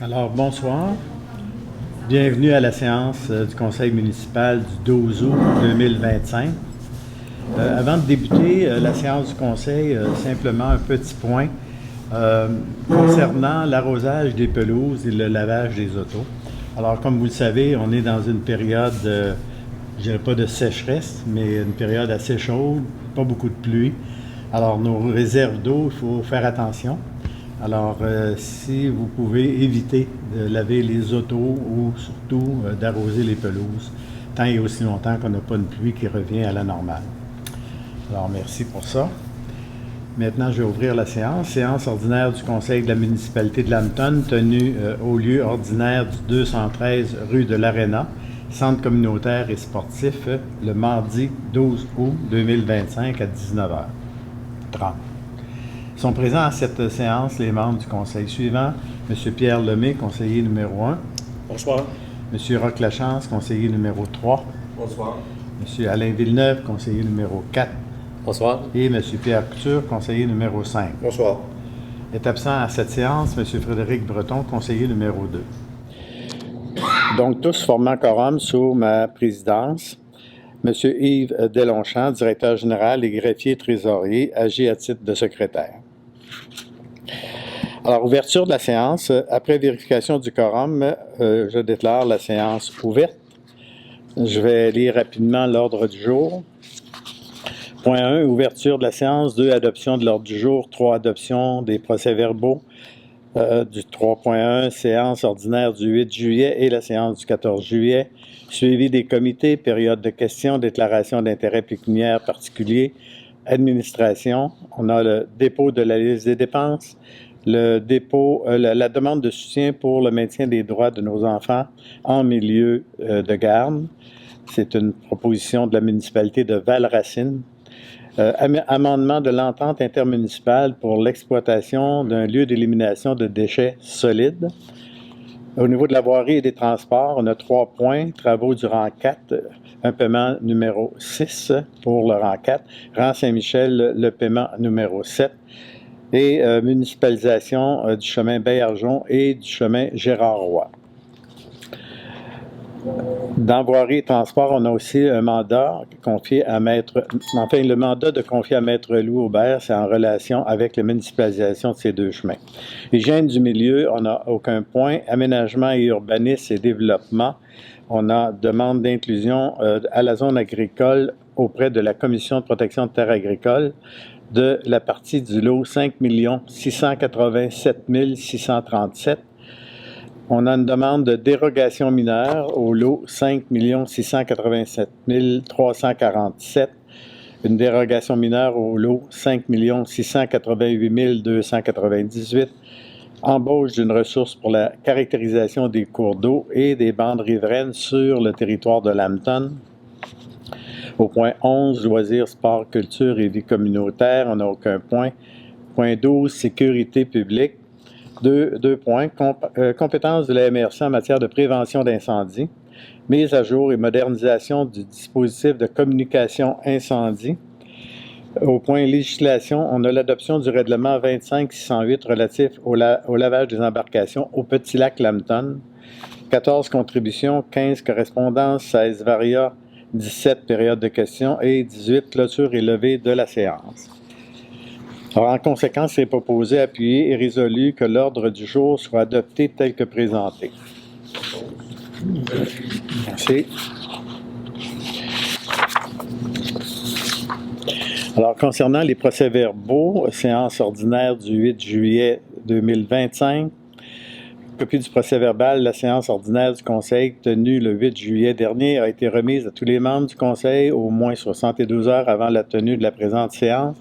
Alors, bonsoir. Bienvenue à la séance du Conseil municipal du 12 août 2025. Avant de débuter la séance du Conseil, simplement un petit point concernant l'arrosage des pelouses et le lavage des autos. Alors, comme vous le savez, on est dans une période, je dirais pas de sécheresse, mais une période assez chaude, pas beaucoup de pluie. Alors, nos réserves d'eau, il faut faire attention. Alors, si vous pouvez éviter de laver les autos ou surtout d'arroser les pelouses, tant et aussi longtemps qu'on n'a pas une pluie qui revient à la normale. Alors, merci pour ça. Maintenant, je vais ouvrir la séance. Séance ordinaire du Conseil de la municipalité de Lambton, tenue au lieu ordinaire du 213 rue de l'Aréna, centre communautaire et sportif, le mardi 12 août 2025 à 19h30. Sont présents à cette séance les membres du Conseil suivants. M. Pierre Lemay, conseiller numéro 1. Bonsoir. M. Roch Lachance, conseiller numéro 3. Bonsoir. M. Alain Villeneuve, conseiller numéro 4. Bonsoir. Et M. Pierre Couture, conseiller numéro 5. Bonsoir. Est absent à cette séance M. Frédéric Breton, conseiller numéro 2. Donc, tous formant quorum sous ma présidence. M. Yves Delonchamp, directeur général et greffier trésorier, agit à titre de secrétaire. Alors, ouverture de la séance. Après vérification du quorum, je déclare la séance ouverte. Je vais lire rapidement l'ordre du jour. Point 1, ouverture de la séance. 2, adoption de l'ordre du jour. 3, adoption des procès-verbaux du 3.1, séance ordinaire du 8 juillet et la séance du 14 juillet. Suivi des comités, période de questions, déclaration d'intérêt pécuniaire particulier, administration. On a le dépôt de la liste des dépenses, le dépôt, la demande de soutien pour le maintien des droits de nos enfants en milieu de garde. C'est une proposition de la municipalité de Val-Racine. Amendement de l'entente intermunicipale pour l'exploitation d'un lieu d'élimination de déchets solides. Au niveau de la voirie et des transports, on a 3 points. Travaux du rang 4, un paiement numéro 6 pour le rang 4. Rang Saint-Michel, le paiement numéro 7. Et municipalisation du chemin Baillargeon et du chemin Gérard-Roy. Dans voirie et transport, on a aussi un mandat confié à le mandat de confier à Maître Louis Aubert, c'est en relation avec la municipalisation de ces deux chemins. Hygiène du milieu, on n'a aucun point. Aménagement et urbanisme et développement, on a demande d'inclusion à la zone agricole auprès de la Commission de protection de terres agricoles de la partie du lot 5 687 637. On a une demande de dérogation mineure au lot 5 687 347, une dérogation mineure au lot 5 688 298, embauche d'une ressource pour la caractérisation des cours d'eau et des bandes riveraines sur le territoire de Lambton. Au point 11, loisirs, sport, culture et vie communautaire, on n'a aucun point. Point 12, sécurité publique. Deux points. Compétences de la MRC en matière de prévention d'incendie, mise à jour et modernisation du dispositif de communication incendie. Au point législation, on a l'adoption du règlement 25-608 relatif au lavage des embarcations au Petit Lac Lambton. 14 contributions, 15 correspondances, 16 varias, 17 périodes de questions et 18 clôtures et levées de la séance. Alors, en conséquence, il est proposé, appuyé et résolu que l'ordre du jour soit adopté tel que présenté. Merci. Alors, concernant les procès-verbaux, séance ordinaire du 8 juillet 2025, copie du procès-verbal de la séance ordinaire du Conseil tenue le 8 juillet dernier a été remise à tous les membres du Conseil au moins 72 heures avant la tenue de la présente séance,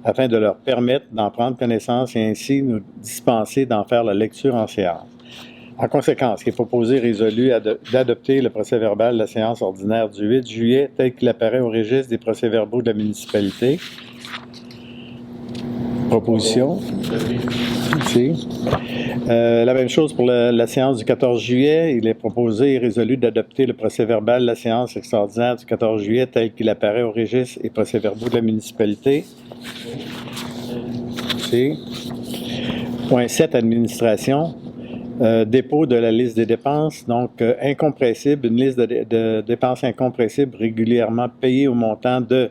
afin de leur permettre d'en prendre connaissance et ainsi nous dispenser d'en faire la lecture en séance. En conséquence, il est proposé et résolu d'adopter le procès-verbal de la séance ordinaire du 8 juillet tel qu'il apparaît au registre des procès-verbaux de la municipalité. Proposition. Merci. La même chose pour la séance du 14 juillet. Il est proposé et résolu d'adopter le procès-verbal de la séance extraordinaire du 14 juillet tel qu'il apparaît au registre et procès-verbaux de la municipalité. Merci. Point 7, administration. Dépôt de la liste des dépenses, donc incompressible, une liste de dépenses incompressibles régulièrement payées au montant de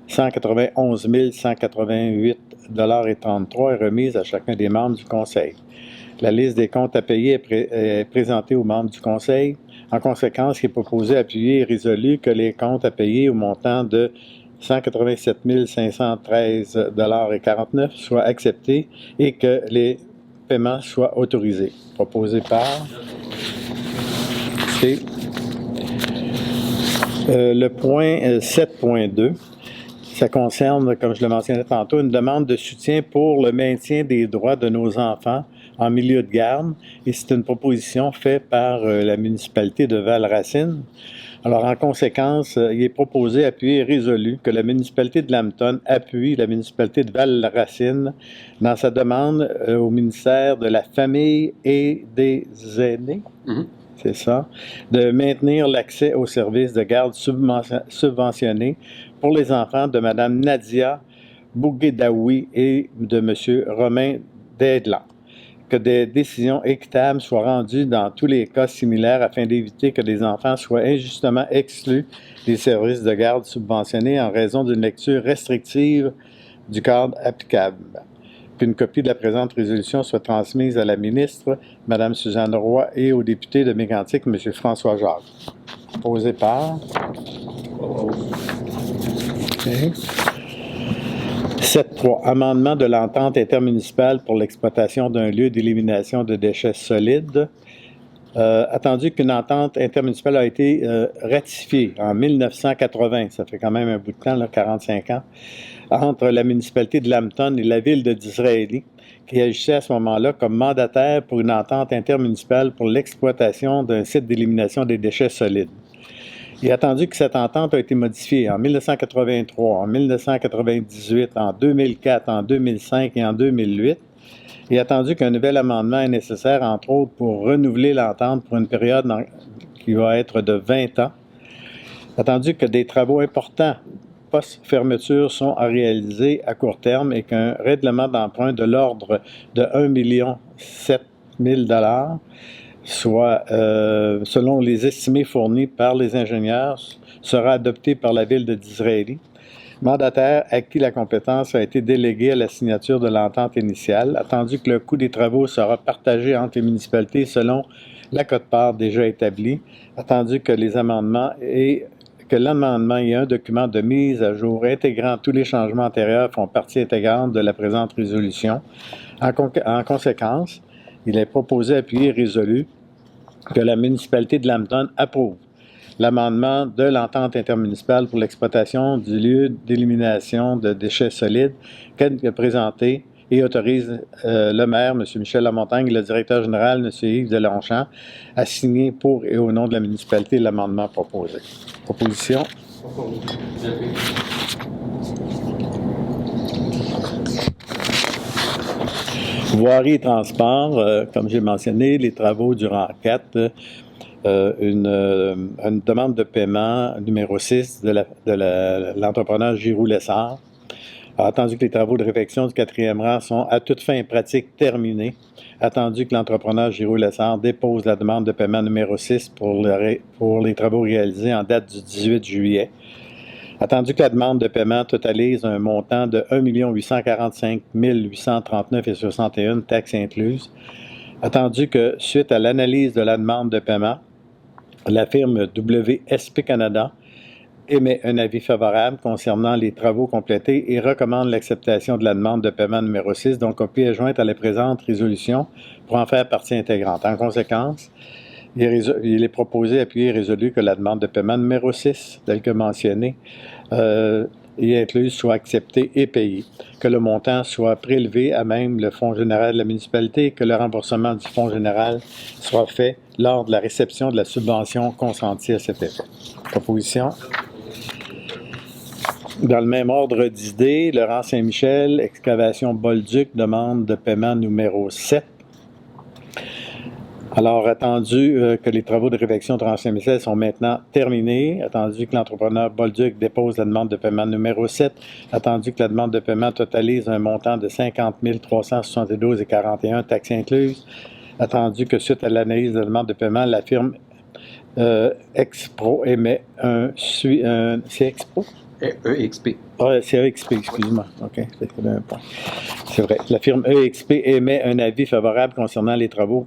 191 188,33 est remise à chacun des membres du Conseil. La liste des comptes à payer est présentée aux membres du Conseil. En conséquence, il est proposé, appuyé et résolu que les comptes à payer au montant de 187 513,49 soient acceptés et que les paiements soient autorisés. Proposé par C. Le point 7.2, ça concerne, comme je le mentionnais tantôt, une demande de soutien pour le maintien des droits de nos enfants en milieu de garde, et c'est une proposition faite par la municipalité de Val-Racine. Alors, en conséquence, il est proposé, appuyé et résolu que la municipalité de Lambton appuie la municipalité de Val-Racine dans sa demande au ministère de la Famille et des Aînés, c'est ça, de maintenir l'accès aux services de garde subventionnés pour les enfants de Mme Nadia Bouguedaoui et de M. Romain Daidlan. Que des décisions équitables soient rendues dans tous les cas similaires afin d'éviter que des enfants soient injustement exclus des services de garde subventionnés en raison d'une lecture restrictive du cadre applicable. Qu'une copie de la présente résolution soit transmise à la ministre, Mme Suzanne Roy, et au député de Mégantic, M. François Jacques. Posé par... Okay. 7.3. Amendement de l'entente intermunicipale pour l'exploitation d'un lieu d'élimination de déchets solides. Attendu qu'une entente intermunicipale a été ratifiée en 1980, ça fait quand même un bout de temps, là, 45 ans, entre la municipalité de Lambton et la ville de Disraeli, qui agissait à ce moment-là comme mandataire pour une entente intermunicipale pour l'exploitation d'un site d'élimination des déchets solides. Il est attendu que cette entente a été modifiée en 1983, en 1998, en 2004, en 2005 et en 2008. Il est attendu qu'un nouvel amendement est nécessaire, entre autres, pour renouveler l'entente pour une période qui va être de 20 ans. Attendu que des travaux importants post-fermeture sont à réaliser à court terme et qu'un règlement d'emprunt de l'ordre de 1,7 million soit, selon les estimés fournis par les ingénieurs, sera adopté par la ville de Disraeli, mandataire à qui la compétence a été déléguée à la signature de l'entente initiale, attendu que le coût des travaux sera partagé entre les municipalités selon la quote-part déjà établie, attendu que l'amendement ait un document de mise à jour intégrant tous les changements antérieurs font partie intégrante de la présente résolution. En conséquence, il est proposé, appuyé et résolu que la municipalité de Lambton approuve l'amendement de l'entente intermunicipale pour l'exploitation du lieu d'élimination de déchets solides qu'elle a présenté et autorise le maire, M. Michel Lamontagne, et le directeur général, M. Yves Delonchamp, à signer pour et au nom de la municipalité l'amendement proposé. Proposition. Voirie et transport, comme j'ai mentionné, les travaux du rang 4, une demande de paiement numéro 6 de l'entrepreneur Giroux Lessard. Attendu que les travaux de réfection du 4e rang sont à toute fin pratique terminés, attendu que l'entrepreneur Giroux Lessard dépose la demande de paiement numéro 6 pour les travaux réalisés en date du 18 juillet, attendu que la demande de paiement totalise un montant de 1 845 839,61 taxes incluses, attendu que, suite à l'analyse de la demande de paiement, la firme WSP Canada émet un avis favorable concernant les travaux complétés et recommande l'acceptation de la demande de paiement numéro 6, dont copie est jointe à la présente résolution pour en faire partie intégrante. En conséquence, il est proposé, appuyé et résolu que la demande de paiement numéro 6, telle que mentionnée, et incluse soit acceptée et payée, que le montant soit prélevé à même le Fonds général de la municipalité et que le remboursement du Fonds général soit fait lors de la réception de la subvention consentie à cet effet. Proposition. Dans le même ordre d'idées, le rang Saint-Michel, excavation Bolduc, demande de paiement numéro 7. Alors, attendu que les travaux de réfection de rang Saint-Michel sont maintenant terminés, attendu que l'entrepreneur Bolduc dépose la demande de paiement numéro 7, attendu que la demande de paiement totalise un montant de 50 372,41 taxes incluses, Attendu que suite à l'analyse de la demande de paiement, la firme Expro émet c'est Expro? EXP. Ah, c'est EXP, excuse-moi. OK, c'est vrai. La firme EXP émet un avis favorable concernant les travaux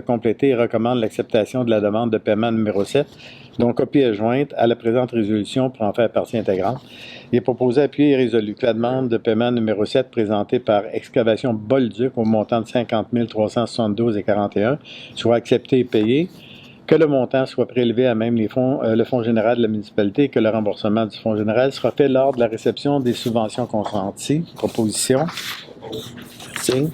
complétés et recommande l'acceptation de la demande de paiement numéro 7, dont copie est jointe à la présente résolution pour en faire partie intégrante. Il est proposé, appuyé et résolu que la demande de paiement numéro 7 présentée par Excavation Bolduc au montant de 50 372,41 soit acceptée et payée, que le montant soit prélevé à même le fonds général de la municipalité et que le remboursement du fonds général sera fait lors de la réception des subventions consenties. Proposition. Signe.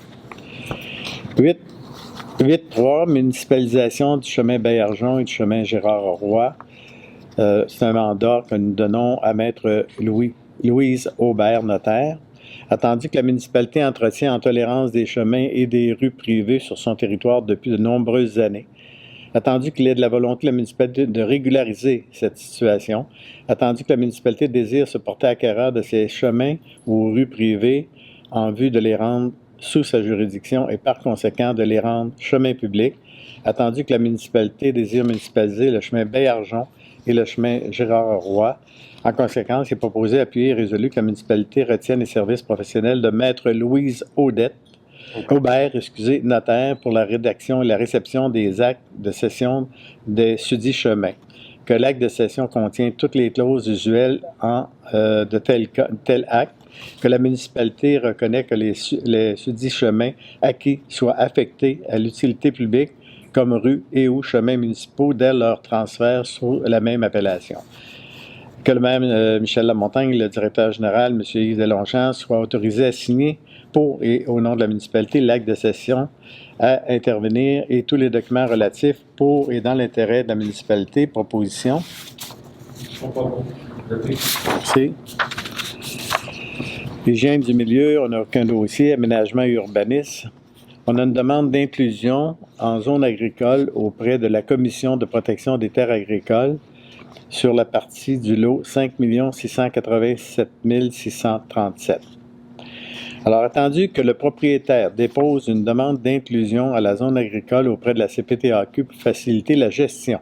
8.3, municipalisation du chemin Baillargeon et du chemin Gérard-Roy. C'est un mandat que nous donnons à Maître Louise Aubert, notaire. Attendu que la municipalité entretient en tolérance des chemins et des rues privées sur son territoire depuis de nombreuses années. Attendu qu'il y ait de la volonté de la municipalité de régulariser cette situation, attendu que la municipalité désire se porter acquéreur de ces chemins ou rues privées en vue de les rendre sous sa juridiction et par conséquent de les rendre chemins publics, attendu que la municipalité désire municipaliser le chemin Baillargeon et le chemin Gérard-Roy. En conséquence, il est proposé, appuyé et résolu que la municipalité retienne les services professionnels de Maître Louise Aubert, notaire, pour la rédaction et la réception des actes de cession des sudits chemins. Que l'acte de cession contient toutes les clauses usuelles de tel acte. Que la municipalité reconnaît que les sudits chemins acquis soient affectés à l'utilité publique comme rues et ou chemins municipaux dès leur transfert sous la même appellation. Que le maire Michel Lamontagne, le directeur général, M. Yves Deslongchamps, soient autorisés à signer pour et au nom de la municipalité l'acte de cession à intervenir et tous les documents relatifs pour et dans l'intérêt de la municipalité. Proposition. Merci. Hygiène du milieu, on n'a aucun dossier. Aménagement et urbanisme. On a une demande d'inclusion en zone agricole auprès de la Commission de protection des terres agricoles sur la partie du lot 5 687 637. Alors, attendu que le propriétaire dépose une demande d'inclusion à la zone agricole auprès de la CPTAQ pour faciliter la gestion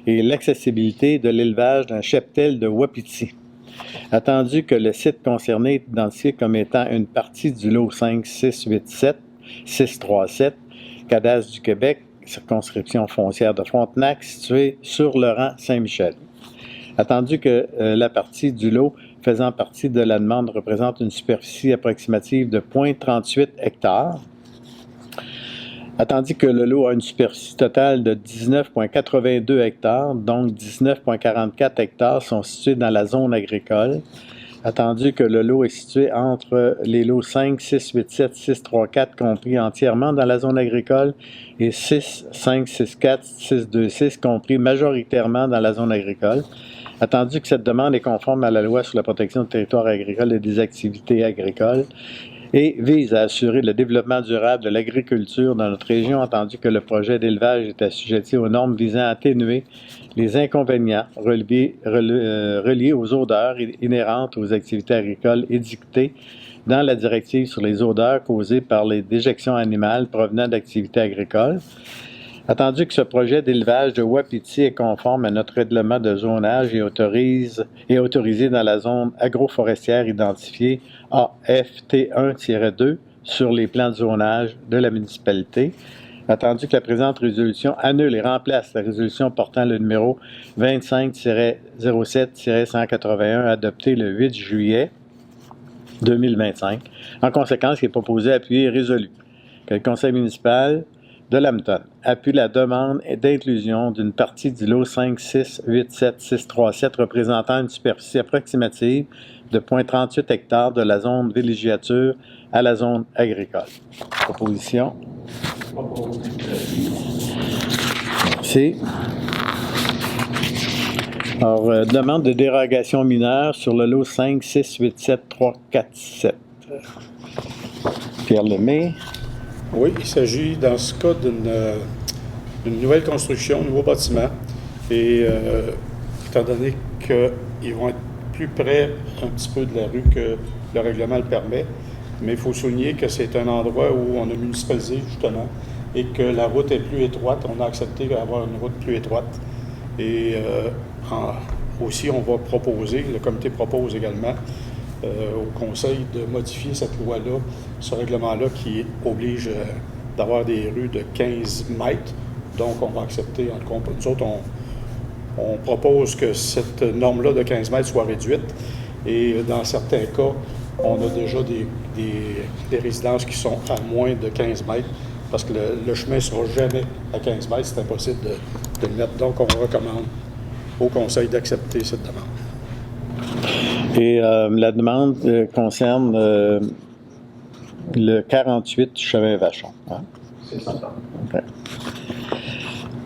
et l'accessibilité de l'élevage d'un cheptel de wapiti, attendu que le site concerné est identifié comme étant une partie du lot 5 687 637, Cadastre du Québec, circonscription foncière de Frontenac, située sur le rang Saint-Michel. Attendu que la partie du lot faisant partie de la demande représente une superficie approximative de 0,38 hectares, attendu que le lot a une superficie totale de 19,82 hectares, donc 19,44 hectares sont situés dans la zone agricole, attendu que le lot est situé entre les lots 5, 6, 8, 7, 6, 3, 4 compris entièrement dans la zone agricole et 6, 5, 6, 4, 6, 2, 6 compris majoritairement dans la zone agricole, attendu que cette demande est conforme à la loi sur la protection du territoire agricole et des activités agricoles et vise à assurer le développement durable de l'agriculture dans notre région, attendu que le projet d'élevage est assujetti aux normes visant à atténuer les inconvénients reliés aux odeurs inhérentes aux activités agricoles édictées dans la directive sur les odeurs causées par les déjections animales provenant d'activités agricoles. Attendu que ce projet d'élevage de wapiti est conforme à notre règlement de zonage et autorisé dans la zone agroforestière identifiée AFT1-2 sur les plans de zonage de la municipalité. Attendu que la présente résolution annule et remplace la résolution portant le numéro 25-07-181 adoptée le 8 juillet 2025. En conséquence, il est proposé, appuyé et résolu que le conseil municipal de Lambton appuie la demande d'inclusion d'une partie du lot 5, 6, 8, 7, 6, 3, 7 représentant une superficie approximative de 0,38 hectares de la zone villégiature à la zone agricole. Proposition. Merci. Alors, demande de dérogation mineure sur le lot 5, 6, 8, 7, 3, 4, 7. Pierre Lemay. Oui, il s'agit dans ce cas d'une nouvelle construction, un nouveau bâtiment. Et étant donné qu'ils vont être plus près un petit peu de la rue que le règlement le permet, mais il faut souligner que c'est un endroit où on a municipalisé justement et que la route est plus étroite. On a accepté d'avoir une route plus étroite. Et aussi, on va proposer, le comité propose également au conseil de modifier cette loi-là, ce règlement-là qui oblige d'avoir des rues de 15 mètres. Donc, on va accepter, nous autres, on propose que cette norme-là de 15 mètres soit réduite. Et dans certains cas, on a déjà des résidences qui sont à moins de 15 mètres parce que le chemin ne sera jamais à 15 mètres. C'est impossible de le mettre. Donc, on recommande au conseil d'accepter cette demande. Et la demande concerne le 48 chemin Vachon. Hein? C'est ça. Okay.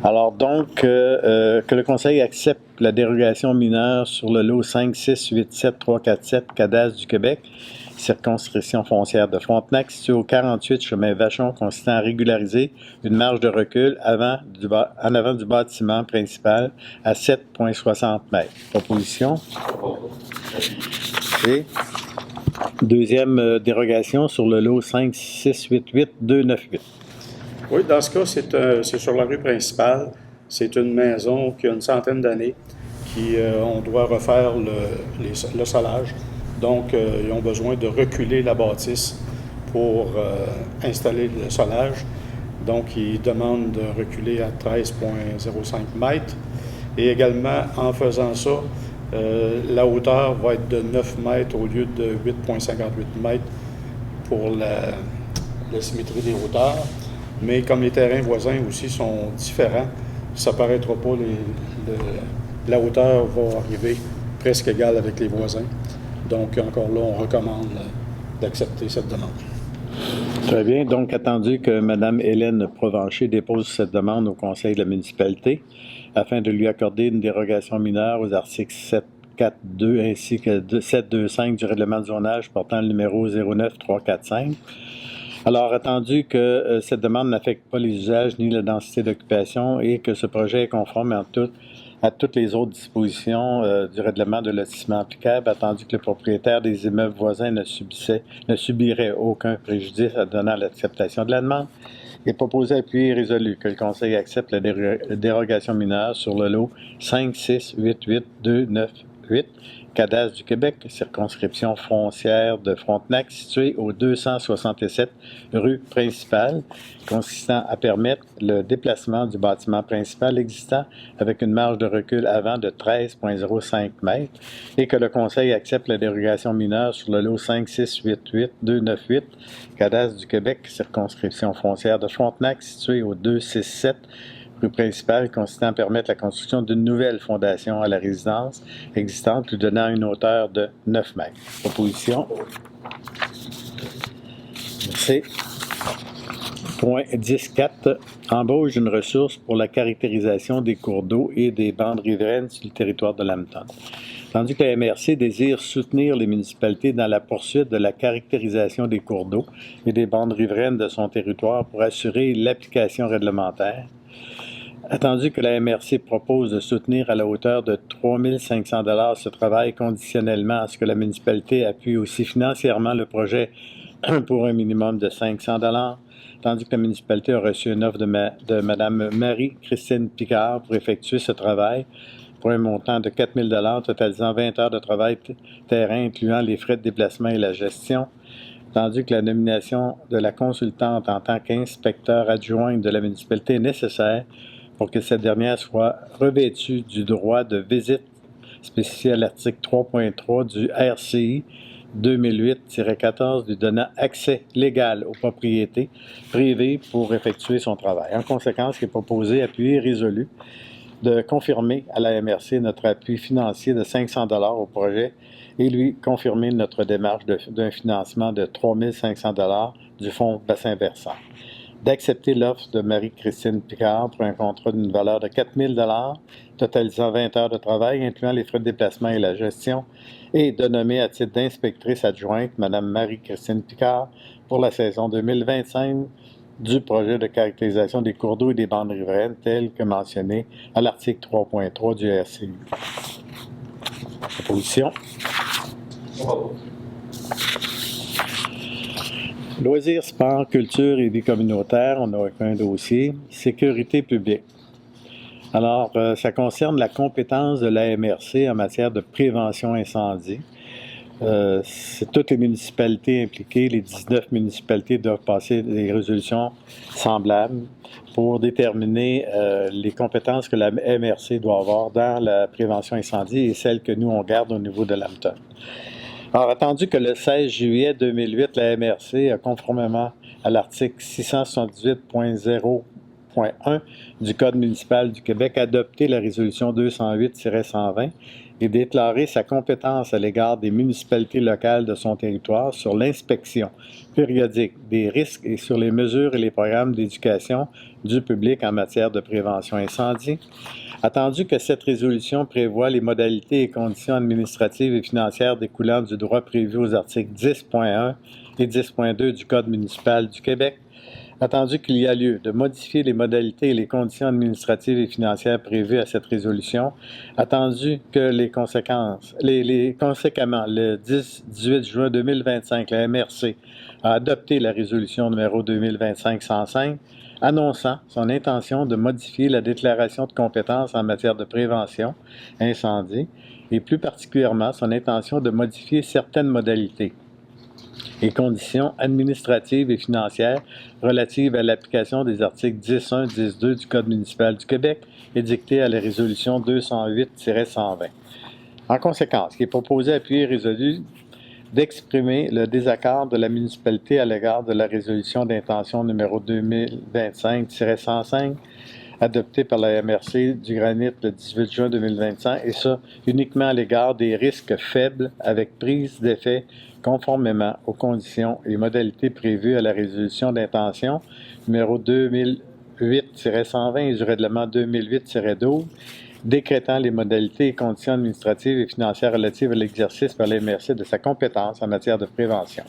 Alors donc, que le Conseil accepte la dérogation mineure sur le lot 5687347 cadastre du Québec, circonscription foncière de Frontenac, située au 48 chemin Vachon, consistant à régulariser une marge de recul en avant du bâtiment principal à 7,60 mètres. Proposition. Et deuxième dérogation sur le lot 5688298. Oui, dans ce cas, c'est sur la rue principale. C'est une maison qui a une centaine d'années, on doit refaire le solage. Donc, ils ont besoin de reculer la bâtisse pour installer le solage. Donc, ils demandent de reculer à 13,05 mètres. Et également, en faisant ça, la hauteur va être de 9 mètres au lieu de 8,58 mètres pour la symétrie des hauteurs. Mais comme les terrains voisins aussi sont différents, ça ne paraîtra pas, la hauteur va arriver presque égale avec les voisins. Donc, encore là, on recommande d'accepter cette demande. Très bien. Donc, attendu que Mme Hélène Provencher dépose cette demande au Conseil de la municipalité afin de lui accorder une dérogation mineure aux articles 742 ainsi que 725 du règlement de zonage portant le numéro 09345. Alors, attendu que cette demande n'affecte pas les usages ni la densité d'occupation et que ce projet est conforme à toutes les autres dispositions du règlement de lotissement applicable, attendu que le propriétaire des immeubles voisins ne subirait aucun préjudice en donnant l'acceptation de la demande, est proposé, appuyé et résolu que le Conseil accepte la dérogation mineure sur le lot 5688298, cadastre du Québec, circonscription foncière de Frontenac, située au 267 rue principale, consistant à permettre le déplacement du bâtiment principal existant avec une marge de recul avant de 13,05 mètres et que le Conseil accepte la dérogation mineure sur le lot 5688298, cadastre du Québec, circonscription foncière de Frontenac, située au 267 rue principale, consistant à permettre la construction d'une nouvelle fondation à la résidence existante, lui donnant une hauteur de 9 mètres. Proposition. C'est point 10.4. Embauche d'une ressource pour la caractérisation des cours d'eau et des bandes riveraines sur le territoire de Lambton. Tandis que la MRC désire soutenir les municipalités dans la poursuite de la caractérisation des cours d'eau et des bandes riveraines de son territoire pour assurer l'application réglementaire, attendu que la MRC propose de soutenir à la hauteur de 3 500 $ ce travail conditionnellement à ce que la municipalité appuie aussi financièrement le projet pour un minimum de 500 $, tandis que la municipalité a reçu une offre de Mme Marie-Christine Picard pour effectuer ce travail pour un montant de 4 000 $, totalisant 20 heures de travail terrain, incluant les frais de déplacement et la gestion, tandis que la nomination de la consultante en tant qu'inspecteur adjoint de la municipalité est nécessaire pour que cette dernière soit revêtue du droit de visite spécifié à l'article 3.3 du RCI 2008-14 lui donnant accès légal aux propriétés privées pour effectuer son travail. En conséquence, il est proposé, appuyé et résolu de confirmer à la MRC notre appui financier de 500 $ au projet et lui confirmer notre démarche d'un financement de 3 500 $ du fonds bassin versant. D'accepter l'offre de Marie-Christine Picard pour un contrat d'une valeur de 4 000 $, totalisant 20 heures de travail, incluant les frais de déplacement et la gestion, et de nommer à titre d'inspectrice adjointe Mme Marie-Christine Picard pour la saison 2025 du projet de caractérisation des cours d'eau et des bandes riveraines tel que mentionné à l'article 3.3 du RCI. Proposition. Loisirs, sport, culture et vie communautaire, on a un dossier. Sécurité publique. Alors, ça concerne la compétence de la MRC en matière de prévention incendie. C'est toutes les municipalités impliquées, les 19 municipalités doivent passer des résolutions semblables pour déterminer les compétences que la MRC doit avoir dans la prévention incendie et celles que nous, on garde au niveau de l'Hampton. Alors, attendu que le 16 juillet 2008, la MRC, conformément à l'article 678.0.1 du Code municipal du Québec, a adopté la résolution 208-120 et déclaré sa compétence à l'égard des municipalités locales de son territoire sur l'inspection périodique des risques et sur les mesures et les programmes d'éducation du public en matière de prévention incendie. Attendu que cette résolution prévoit les modalités et conditions administratives et financières découlant du droit prévu aux articles 10.1 et 10.2 du Code municipal du Québec, attendu qu'il y a lieu de modifier les modalités et les conditions administratives et financières prévues à cette résolution, attendu que conséquemment, le 18 juin 2025, la MRC a adopté la résolution numéro 2025-105, annonçant son intention de modifier la déclaration de compétences en matière de prévention incendie et plus particulièrement son intention de modifier certaines modalités et conditions administratives et financières relatives à l'application des articles 10.1 et 10.2 du Code municipal du Québec édictés à la résolution 208-120. En conséquence, il est proposé, appuyé et résolu d'exprimer le désaccord de la municipalité à l'égard de la résolution d'intention numéro 2025-105 adoptée par la MRC du Granit le 18 juin 2025 et ça uniquement à l'égard des risques faibles avec prise d'effet conformément aux conditions et modalités prévues à la résolution d'intention numéro 2008-120 et du règlement 2008-12 décrétant les modalités et conditions administratives et financières relatives à l'exercice par la MRC de sa compétence en matière de prévention.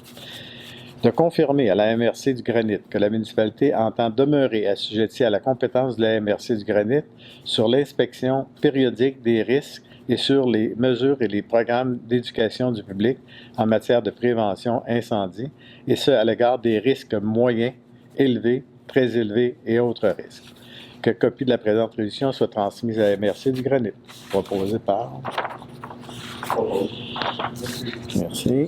De confirmer à la MRC du Granit que la municipalité entend demeurer assujettie à la compétence de la MRC du Granit sur l'inspection périodique des risques et sur les mesures et les programmes d'éducation du public en matière de prévention incendie, et ce à l'égard des risques moyens, élevés, très élevés et autres risques. Que copie de la présente résolution soit transmise à la MRC du Granit. Proposé par... Merci.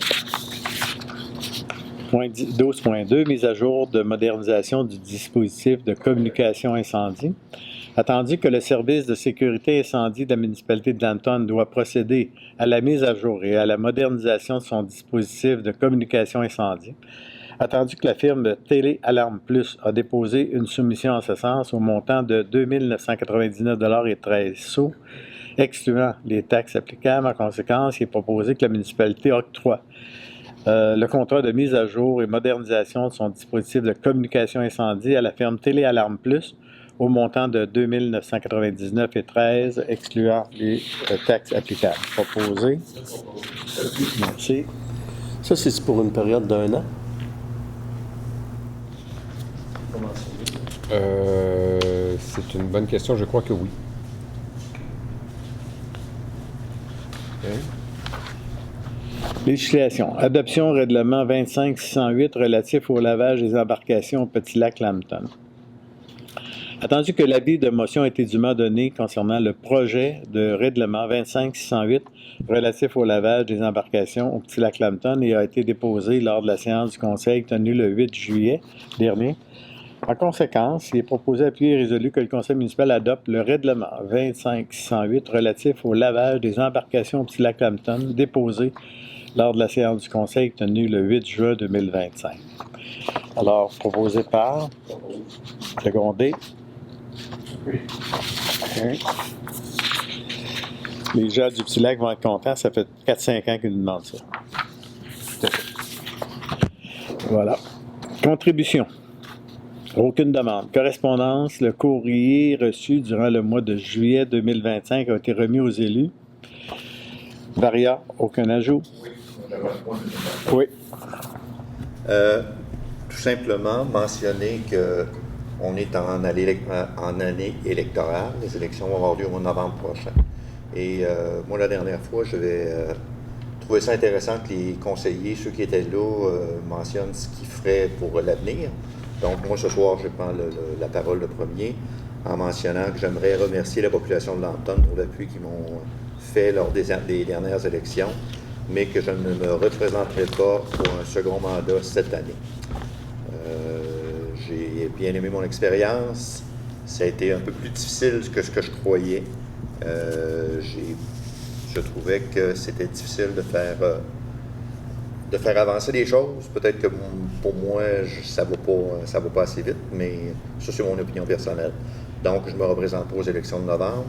Point 12.2, mise à jour de modernisation du dispositif de communication incendie. Attendu que le service de sécurité incendie de la municipalité de Danton doit procéder à la mise à jour et à la modernisation de son dispositif de communication incendie, attendu que la firme Télé Alarme Plus a déposé une soumission en ce sens au montant de 2 999,13 $, excluant les taxes applicables, en conséquence, il est proposé que la municipalité octroie le contrat de mise à jour et modernisation de son dispositif de communication incendie à la firme Télé Alarme Plus au montant de 2 999,13 $, excluant les taxes applicables. Proposé. Merci. Ça, c'est pour une période d'1 an? C'est une bonne question. Je crois que oui. Okay. Législation. Adoption règlement 25-608 relatif au lavage des embarcations au Petit-Lac-Lambton. Attendu que l'avis de motion a été dûment donné concernant le projet de règlement 25-608 relatif au lavage des embarcations au Petit-Lac-Lambton et a été déposé lors de la séance du Conseil tenue le 8 juillet dernier, en conséquence, il est proposé, appuyé et résolu que le Conseil municipal adopte le règlement 25-608 relatif au lavage des embarcations au Petit-Lac-Lambton déposé lors de la séance du Conseil tenue le 8 juin 2025. Alors, proposé par... Secondé. Okay. Les gens du Petit-Lac vont être contents, ça fait 4-5 ans qu'ils nous demandent ça. Voilà. Contribution. Aucune demande. Correspondance. Le courrier reçu durant le mois de juillet 2025 a été remis aux élus. Varia, aucun ajout? Oui. Tout simplement mentionner qu'on est en année électorale. Les élections vont avoir lieu au mois de novembre prochain. Et moi, la dernière fois, j'avais trouvais ça intéressant que les conseillers, ceux qui étaient là, mentionnent ce qu'ils feraient pour l'avenir. Donc, moi, ce soir, je prends la parole le premier en mentionnant que j'aimerais remercier la population de Lambton pour l'appui qu'ils m'ont fait lors des dernières élections, mais que je ne me représenterai pas pour un second mandat cette année. J'ai bien aimé mon expérience. Ça a été un peu plus difficile que ce que je croyais. Je trouvais que c'était difficile de faire avancer les choses. Peut-être que pour moi, ça va pas assez vite, mais ça, c'est mon opinion personnelle. Donc, je ne me représente pas aux élections de novembre.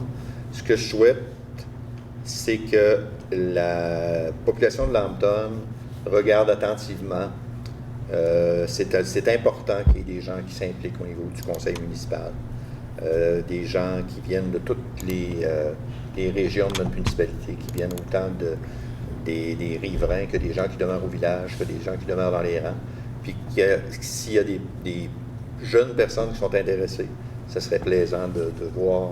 Ce que je souhaite, c'est que la population de Lambton regarde attentivement. C'est important qu'il y ait des gens qui s'impliquent au niveau du conseil municipal, des gens qui viennent de toutes les régions de notre municipalité, qui viennent autant des riverains que des gens qui demeurent au village, que des gens qui demeurent dans les rangs. Puis s'il y a des jeunes personnes qui sont intéressées, ce serait plaisant de voir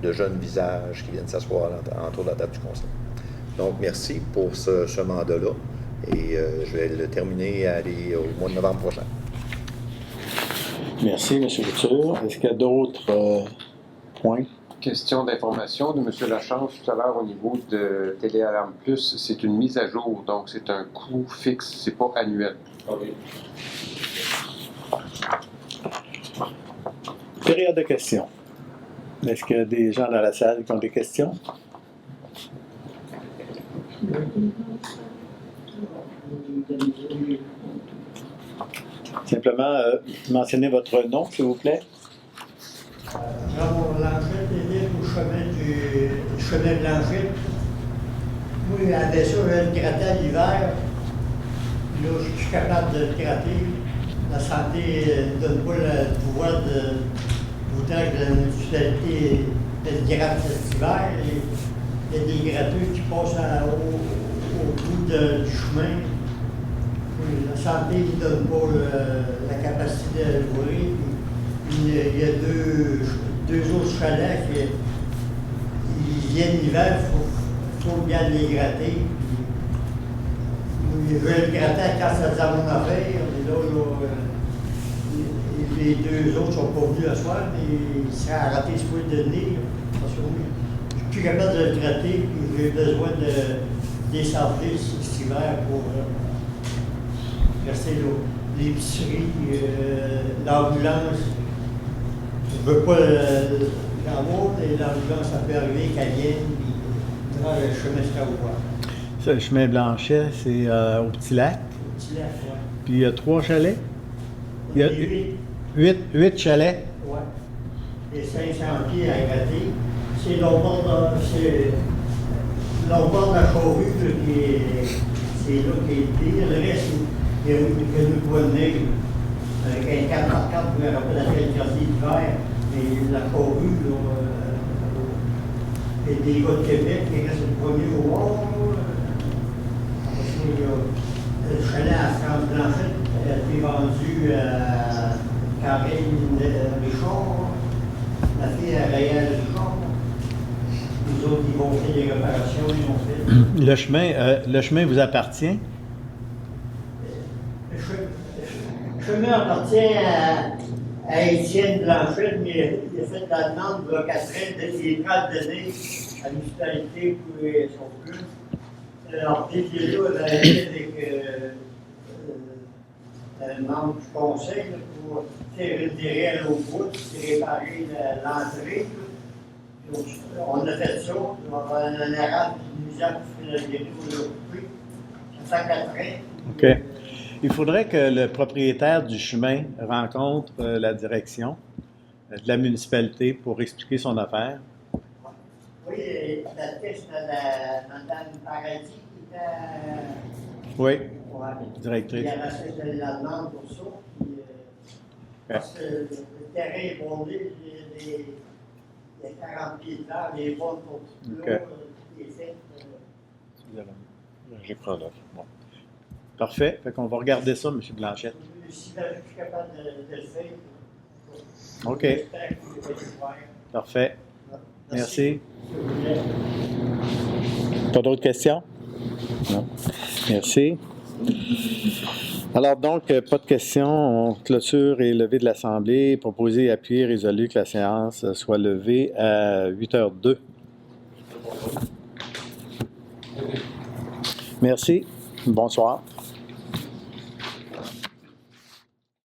de jeunes visages qui viennent s'asseoir autour de la table du conseil. Donc, merci pour ce mandat-là. Et je vais le terminer à aller au mois de novembre prochain. Merci, M. Couture. Est-ce qu'il y a d'autres points? Question d'information de M. Lachance tout à l'heure au niveau de Téléalarme Plus. C'est une mise à jour, donc c'est un coût fixe, c'est pas annuel. Okay. Période de questions. Est-ce qu'il y a des gens dans la salle qui ont des questions? Simplement, mentionnez votre nom, s'il vous plaît. Jean Blanchette est au chemin Blanchette. Moi, avec ça, je le grattais à l'hiver. Là, je suis capable de le gratter. La santé ne donne pas le pouvoir autant que la municipalité de le gratte cet hiver. Il y a des gratteurs qui passent au bout du chemin. La santé ne donne pas la capacité de l'ouvrir. Il y a deux autres chalets qui viennent l'hiver, il faut bien les gratter. Je vais le gratter quand ça faisait mon affaire, mais là, les deux autres ne sont pas venus ce soir, mais ils seraient à rater ce point de venir. Parce que je suis plus capable de le gratter, puis j'ai besoin de désembler cet hiver pour rester là. L'épicerie, l'ambulance. Je ne veux pas l'avoir, et l'ambulance, ça peut arriver qu'elle vienne, puis là, le chemin sera ouvert. Ça, le chemin Blanchet, c'est au Petit Lac. Au Petit Lac, oui. Puis il y a 3 chalets. Il y a 8 chalets. Oui. Et 500 pieds à gratter. C'est l'embord de la Charrue, c'est là qui est le pire. Le reste, il y a une poids de neige. Avec un 4x4, vous n'aurez pas la tête quartier d'hiver. Mais la Charrue, et des gars de Québec qui restent le premier au monde. Le chalet à France Blanchette a été vendu à Karine Richard, la fille à Réal Richard. Les autres, ils vont faire des réparations, ils ont fait. Le chemin vous appartient? Le chemin appartient à Étienne Blanchette, mais il a fait la demande de Catherine de ses prêts donnés à la municipalité pour son plus. Alors, puis là, elle a été avec un membre du conseil pour faire retirer à l'autre bout, réparer l'entrée. Donc, on a fait ça. On a un arabe qui nous a fait le détour de l'occupé. Ça fait 4 ans. OK. Il faudrait que le propriétaire du chemin rencontre la direction de la municipalité pour expliquer son affaire. Oui, la tête de Mme Paradis qui était. Oui, Ouais. directrice. Il a fait la demande pour ça. Puis, parce que le terrain est bondé, il y a 40 pieds de terre, les bonnes pour tout OK. là, tout est fait. J'ai pris là. Bon. Parfait. Fait qu'on va regarder ça, M. Blanchette. Si je suis capable de le faire. OK. J'espère qu'il va le faire. Parfait. Merci. S'il vous plaît. Pas d'autres questions? Non. Merci. Alors donc, pas de questions. On clôture et levée de l'Assemblée. Proposé, appuyé, résolu que la séance soit levée à 8h02. Merci. Bonsoir.